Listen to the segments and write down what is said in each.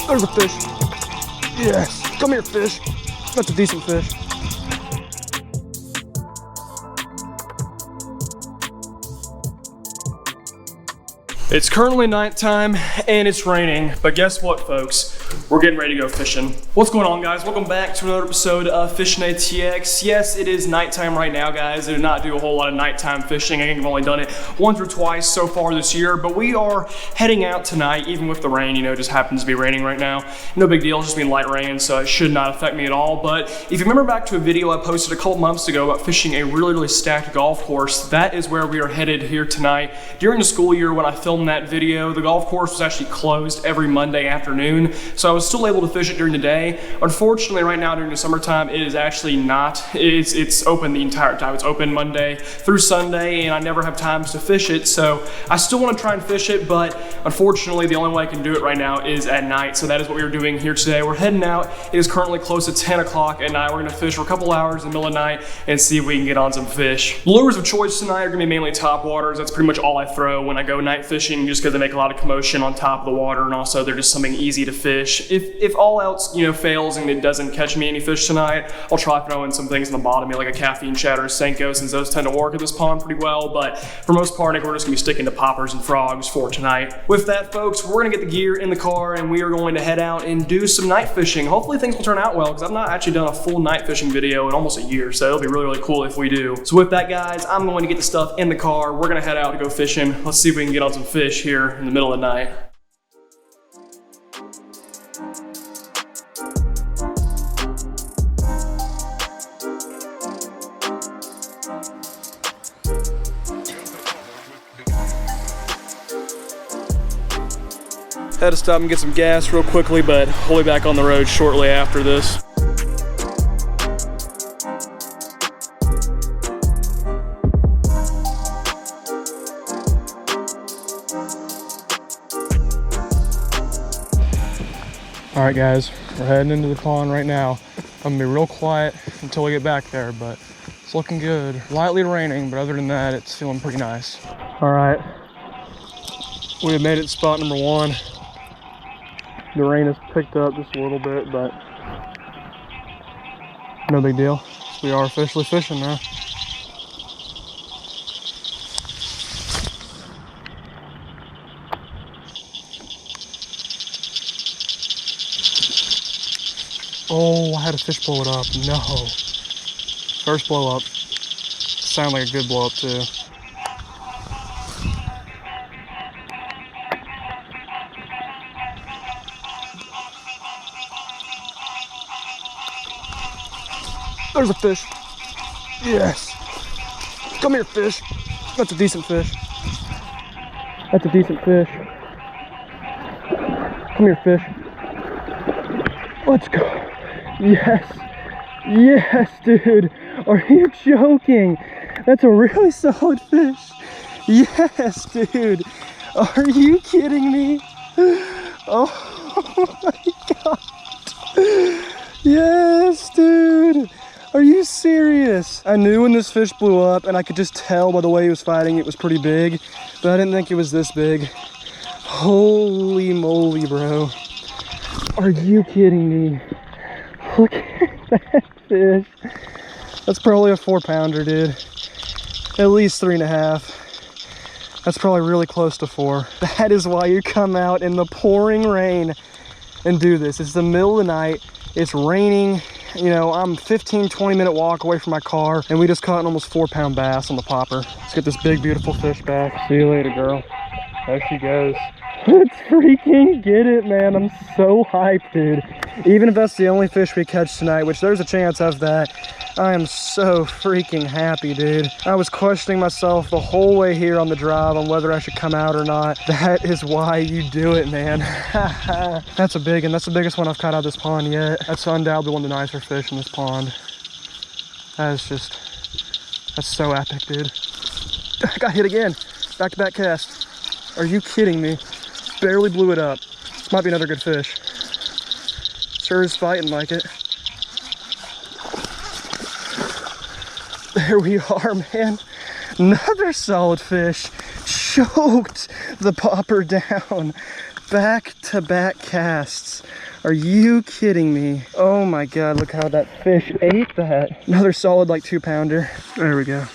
There's a fish. Yes. Come here, fish. That's a decent fish. It's currently nighttime and it's raining, but guess what, folks? We're getting ready to go fishing. What's going on, guys? Welcome back to another episode of Fishing ATX. Yes, it is nighttime right now, guys. I did not do a whole lot of nighttime fishing. I think I've only done it once or twice so far this year, but we are heading out tonight, even with the rain. You know, it just happens to be raining right now. No big deal, it's just being light rain, so it should not affect me at all. But if you remember back to a video I posted a couple months ago about fishing a really stacked golf course, that is where we are headed here tonight. During the school year when I filmed that video, the golf course was actually closed every Monday afternoon, so I was still able to fish it during the day. Unfortunately, right now during the summertime, it is actually not. It's open the entire time. It's open Monday through Sunday, and I never have times to fish it, so I still want to try and fish it, but unfortunately, the only way I can do it right now is at night, so that is what we are doing here today. We're heading out. It is currently close to 10 o'clock at night. We're going to fish for a couple hours in the middle of the night and see if we can get on some fish. The lures of choice tonight are going to be mainly topwaters. That's pretty much all I throw when I go night fishing, just because they make a lot of commotion on top of the water, and also they're just something easy to fish. If all else, you know, fails and it doesn't catch me any fish tonight, I'll try throwing some things in the bottom, like a caffeine shad or a Senko, since those tend to work at this pond pretty well. But for most part, I think we're just gonna be sticking to poppers and frogs for tonight. With that, folks, we're gonna get the gear in the car and we are going to head out and do some night fishing. Hopefully things will turn out well, because I've not actually done a full night fishing video in almost a year, so it'll be really cool if we do. So with that, guys, I'm going to get the stuff in the car. We're gonna head out to go fishing. Let's see if we can get on some fish here in the middle of the night. Had to stop and get some gas real quickly, but we'll be back on the road shortly after this. All right, guys, we're heading into the pond right now. I'm gonna be real quiet until we get back there, but it's looking good. Lightly raining, but other than that, it's feeling pretty nice. All right, we have made it to spot number one. The rain has picked up just a little bit, but no big deal. We are officially fishing now. Oh, I had a fish blow it up. No. First blow up. Sounded like a good blow up too. There's a fish. Yes. Come here, fish. That's a decent fish. That's a decent fish. Come here, fish. Let's go. Yes. Yes, dude. Are you joking? That's a really solid fish. Yes, dude. Are you kidding me? Oh my God. Yes, dude. Are you serious? I knew when this fish blew up, and I could just tell by the way he was fighting it was pretty big, but I didn't think it was this big. Holy moly, bro. Are you kidding me? Look at that fish. That's probably a 4-pounder, dude. At least 3.5. That's probably really close to 4. That is why you come out in the pouring rain and do this. It's the middle of the night. It's raining. You know, I'm 15-20 minute walk away from my car, and we just caught an almost 4-pound bass on the popper. Let's get this big, beautiful fish back. See you later, girl. There she goes. Let's freaking get it, man. I'm so hyped, dude. Even if that's the only fish we catch tonight, which there's a chance of that, I am so freaking happy, dude. I was questioning myself the whole way here on the drive on whether I should come out or not. That is why you do it, man. That's a big one. That's the biggest one I've caught out of this pond yet. That's undoubtedly one of the nicer fish in this pond. That's so epic, dude. I got hit again. Back-to-back cast. Are you kidding me? Barely blew it up. This might be another good fish. Sure is fighting like it. There we are, man. Another solid fish. Choked the popper down. back-to-back casts. Are you kidding me? Oh my God, look how that fish ate that. Another solid like 2-pounder. There we go.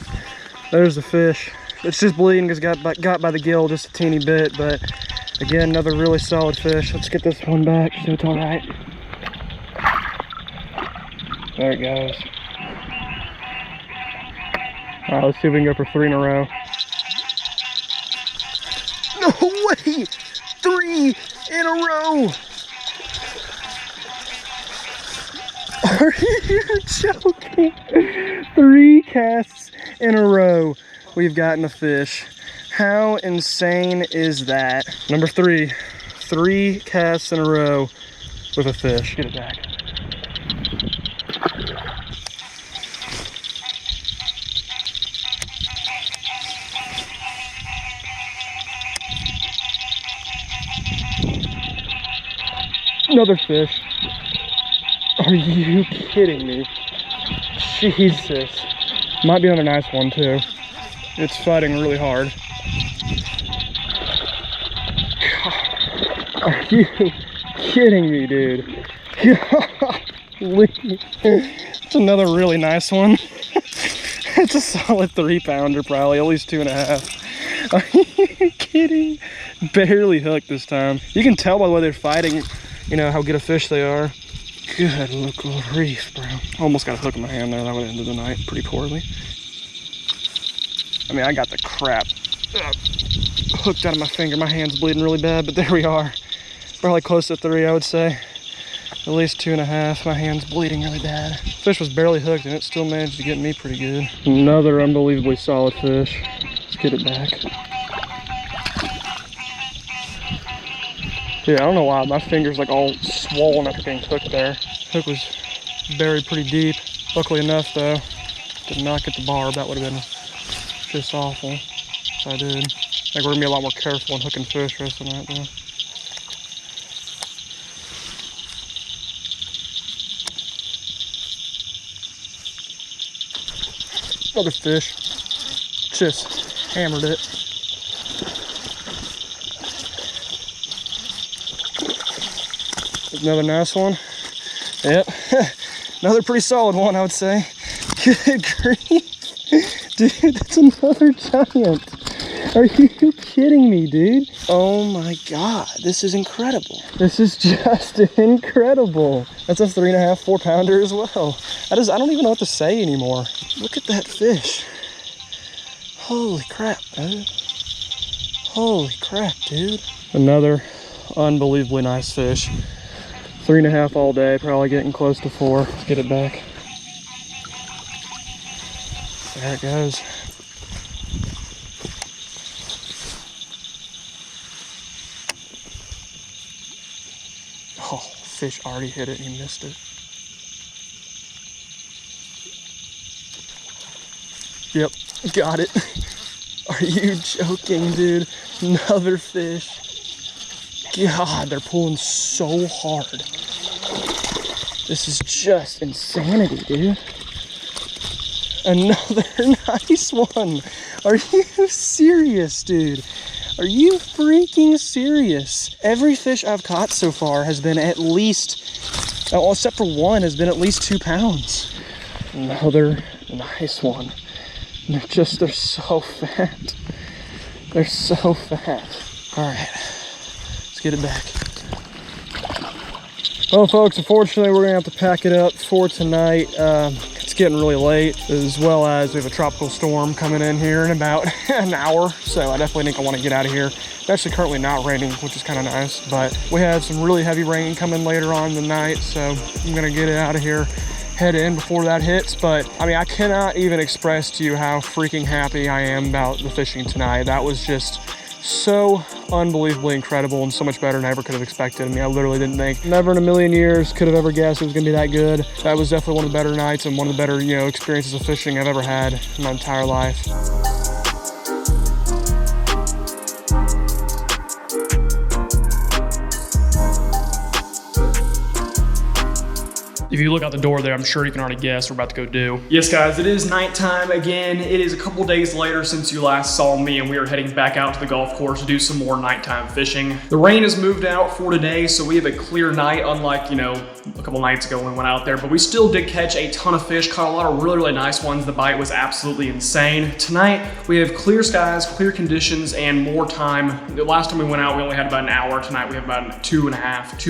There's the fish. It's just bleeding because got by the gill just a teeny bit, but again, another really solid fish. Let's get this one back so it's all right. There it goes. All right, let's see if we can go for 3 in a row. No way! 3 in a row! Are you joking? 3 casts in a row, we've gotten a fish. How insane is that? Number 3, 3 casts in a row with a fish. Get it back. Another fish. Are you kidding me? Jesus. Might be another nice one too. It's fighting really hard. God, are you kidding me, dude? It's another really nice one. It's a solid 3-pounder probably, at least 2.5. Are you kidding? Barely hooked this time. You can tell by the way they're fighting, you know, how good a fish they are. Good grief, bro. Almost got a hook in my hand there. That would have ended the night pretty poorly. I mean, I got the crap hooked out of my finger. My hand's bleeding really bad, but there we are. Probably close to 3, I would say. At least 2.5. My hand's bleeding really bad. Fish was barely hooked, and it still managed to get me pretty good. Another unbelievably solid fish. Let's get it back. Yeah, I don't know why my finger's like all swollen after being hooked there. Hook was buried pretty deep. Luckily enough though, did not get the barb. That would have been just awful if I did. I think we're gonna be a lot more careful when hooking fish rest of the night though. Another fish. Just hammered it. Another nice one. Yep. Another pretty solid one, I would say. Good grief. Dude, that's another giant. Are you kidding me, dude? Oh my God, this is incredible. This is just incredible. That's a 3.5, 4-pounder as well. I don't even know what to say anymore. Look at that fish. Holy crap, dude. Holy crap, dude. Another unbelievably nice fish. 3.5 all day, probably getting close to 4. Let's get it back. There it goes. Oh, fish already hit it and he missed it. Yep, got it. Are you joking, dude? Another fish. God, they're pulling so hard. This is just insanity, dude. Another nice one. Are you serious, dude? Are you freaking serious? Every fish I've caught so far has been at least, well, except for one, has been at least 2 pounds. Another nice one. They're so fat. They're so fat. All right. Get it back. Well, folks, unfortunately, we're gonna have to pack it up for tonight. It's getting really late, as well as we have a tropical storm coming in here in about an hour, so I definitely think I want to get out of here. It's actually currently not raining, which is kind of nice, but we had some really heavy rain coming later on in the night, so I'm gonna get it out of here, head in before that hits. But I mean, I cannot even express to you how freaking happy I am about the fishing tonight. That was just so unbelievably incredible and so much better than I ever could have expected. I mean, I literally didn't think, never in a million years could have ever guessed it was gonna be that good. That was definitely one of the better nights and one of the better, you know, experiences of fishing I've ever had in my entire life. if you look out the door there, I'm sure you can already guess what we're about to go do. Yes, guys, it is nighttime again. It is a couple days later since you last saw me, and we are heading back out to the golf course to do some more nighttime fishing. The rain has moved out for today, so we have a clear night, unlike, you know, a couple nights ago when we went out there, but we still did catch a ton of fish, caught a lot of really nice ones. The bite was absolutely insane. Tonight, we have clear skies, clear conditions, and more time. The last time we went out, we only had about an hour. Tonight, we have about 2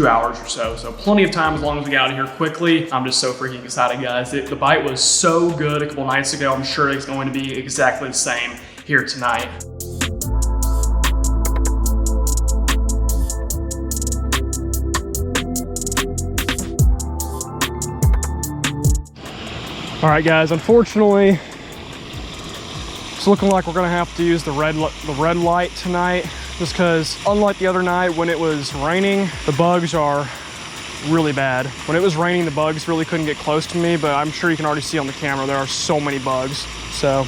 hours or so. So plenty of time as long as we get out of here quickly. I'm just so freaking excited, guys. The bite was so good a couple nights ago. I'm sure it's going to be exactly the same here tonight. All right, guys, unfortunately, it's looking like we're gonna have to use the red light tonight, just because unlike the other night when it was raining, the bugs are really bad. When it was raining, the bugs really couldn't get close to me, but I'm sure you can already see on the camera, there are so many bugs. So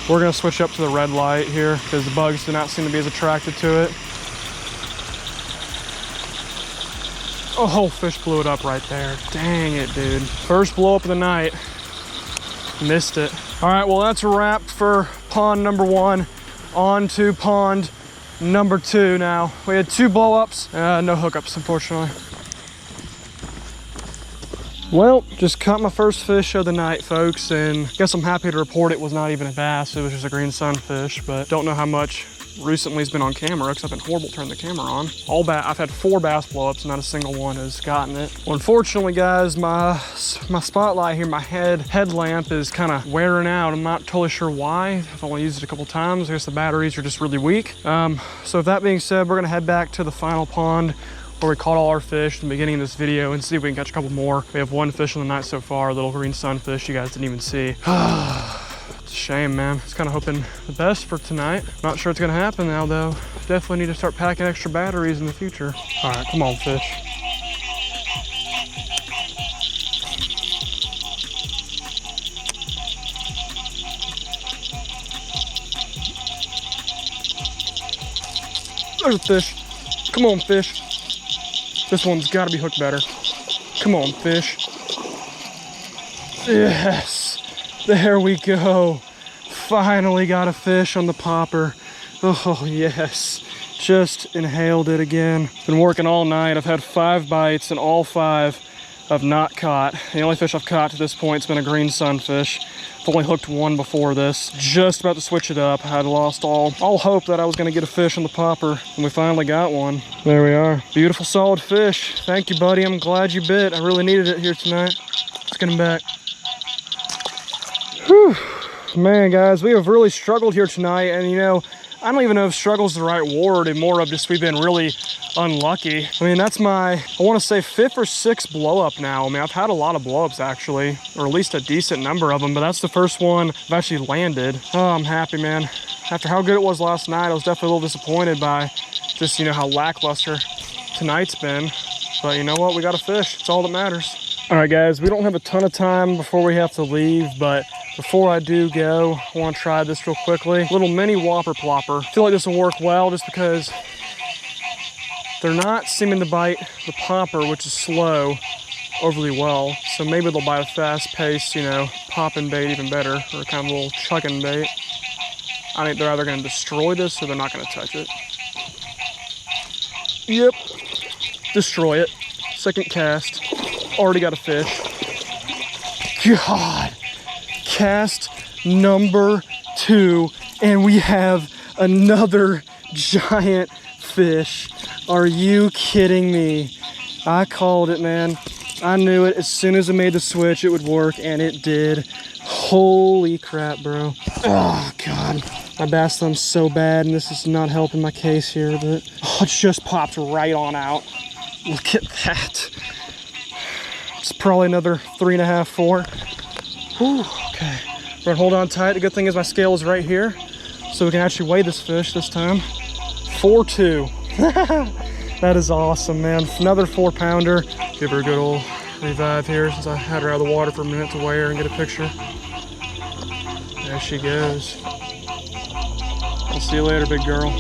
we're gonna switch up to the red light here because the bugs do not seem to be as attracted to it. Oh, fish blew it up right there. Dang it, dude. First blow up of the night. Missed it. All right, well, that's a wrap for pond number 1. On to pond number 2 now. We had 2 blow-ups, no hookups, unfortunately. Well, just caught my first fish of the night, folks, and I guess I'm happy to report it was not even a bass. It was just a green sunfish, but don't know how much recently has been on camera because I've been horrible turning the camera on. I've had 4 bass blowups, not a single one has gotten it. Well, unfortunately, guys, my spotlight here, my headlamp is kind of wearing out. I'm not totally sure why. I've only used it a couple times. I guess the batteries are just really weak. So with that being said, we're gonna head back to the final pond where we caught all our fish in the beginning of this video and see if we can catch a couple more. We have 1 fish on the night so far, a little green sunfish you guys didn't even see. It's a shame, man. Just kind of hoping the best for tonight. Not sure it's gonna happen now, though. Definitely need to start packing extra batteries in the future. All right, come on, fish. There's a fish. Come on, fish. This one's gotta be hooked better. Come on, fish. Yes. There we go. Finally got a fish on the popper. Oh, yes. Just inhaled it again. Been working all night. I've had 5 bites and all 5 I've not caught. The only fish I've caught to this point has been a green sunfish. I've only hooked 1 before this. Just about to switch it up. I had lost all hope that I was gonna get a fish on the popper, and we finally got one. There we are. Beautiful, solid fish. Thank you, buddy. I'm glad you bit. I really needed it here tonight. Let's get him back. Whew. Man, guys, we have really struggled here tonight, and you know, I don't even know if struggle is the right word, and more of just we've been really unlucky. I mean, that's my, I want to say 5th or 6th blow up now. I mean, I've had a lot of blow ups actually, or at least a decent number of them, but that's the first one I've actually landed. Oh, I'm happy, man. After how good it was last night, I was definitely a little disappointed by just, you know, how lackluster tonight's been. But you know what? We got a fish. It's all that matters. All right, guys, we don't have a ton of time before we have to leave, but before I do go, I want to try this real quickly. Little mini whopper plopper. I feel like this will work well just because they're not seeming to bite the popper, which is slow, overly well. So maybe they'll bite a fast pace, you know, popping bait even better, or kind of a little chucking bait. I think they're either going to destroy this or they're not going to touch it. Yep, destroy it. Second cast, already got a fish. God. Cast number 2, and we have another giant fish. Are you kidding me? I called it, man. I knew it as soon as I made the switch it would work, and it did. Holy crap, bro. Oh, God. My bass thumb's so bad, and this is not helping my case here, but oh, it just popped right on out. Look at that. It's probably another 3.5, 4. Whew, okay, we're gonna hold on tight. The good thing is my scale is right here, so we can actually weigh this fish this time. 4.2. That is awesome, man. Another 4-pounder. Give her a good old revive here since I had her out of the water for a minute to weigh her and get a picture. There she goes. I'll see you later, big girl.